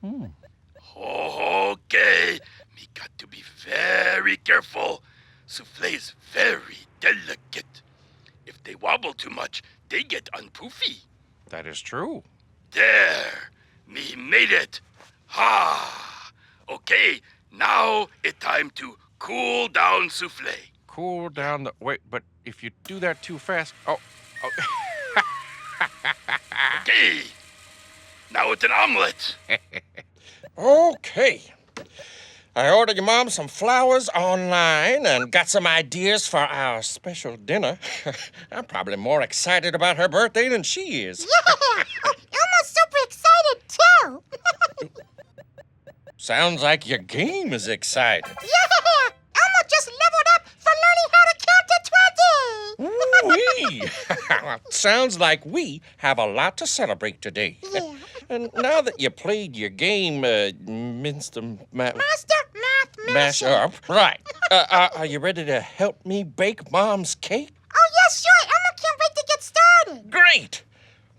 Okay, me got to be very careful. Souffle is very delicate. If they wobble too much, they get unpoofy. That is true. There, me made it. Ha! Okay, now it's time to cool down souffle. Cool down the. Wait, but if you do that too fast. Oh. Okay, now it's an omelet. Okay. I ordered your mom some flowers online and got some ideas for our special dinner. I'm probably more excited about her birthday than she is. Yeah! Elmo's super excited, too. Sounds like your game is excited. Yeah! Elmo just leveled up for learning how to count to 20! Ooh-wee. Sounds like we have a lot to celebrate today. Yeah. And now that you played your game, Master Math mash up, right? Are you ready to help me bake Mom's cake? Oh, yes, sure. Elmo can't wait to get started. Great!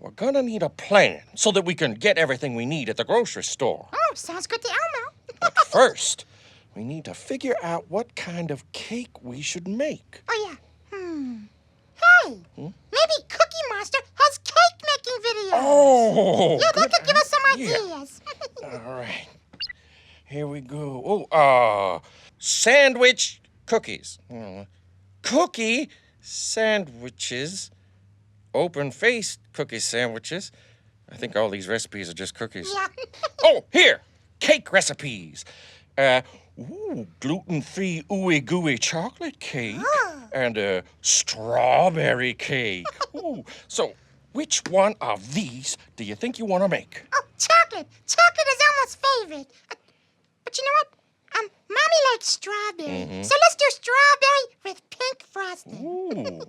We're gonna need a plan so that we can get everything we need at the grocery store. Oh, sounds good to Elmo. But first, we need to figure out what kind of cake we should make. Oh, yeah. Hey, maybe Cookie Monster has cake-making videos. Oh! Yeah, that could give us some idea. ideas. All right. Here we go. Sandwich cookies. Cookie sandwiches. Open-faced cookie sandwiches. I think all these recipes are just cookies. Yeah. Oh, here. Cake recipes. Gluten-free ooey-gooey chocolate cake. And strawberry cake. Ooh. So, which one of these do you think you want to make? Oh, chocolate. Chocolate is Elmo's favorite. But you know what? Mommy likes strawberry. So let's do strawberry with pink frosting. Ooh.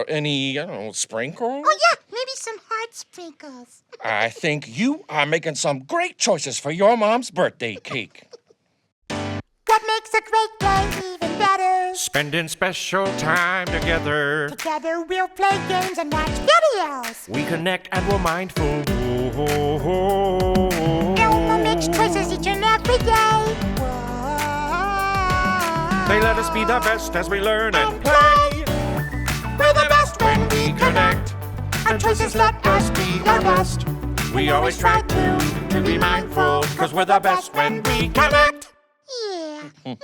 Any, sprinkles? Oh, yeah, maybe some heart sprinkles. I think you are making some great choices for your mom's birthday cake. What makes a great day even better? Spending special time together. Together we'll play games and watch videos. We connect and we're mindful. Elmo makes choices each and every day. They let us be the best as we learn and play. We're the best when we connect. Our choices let us be our best. We always try to be mindful, 'cause we're the best when we connect. Yeah.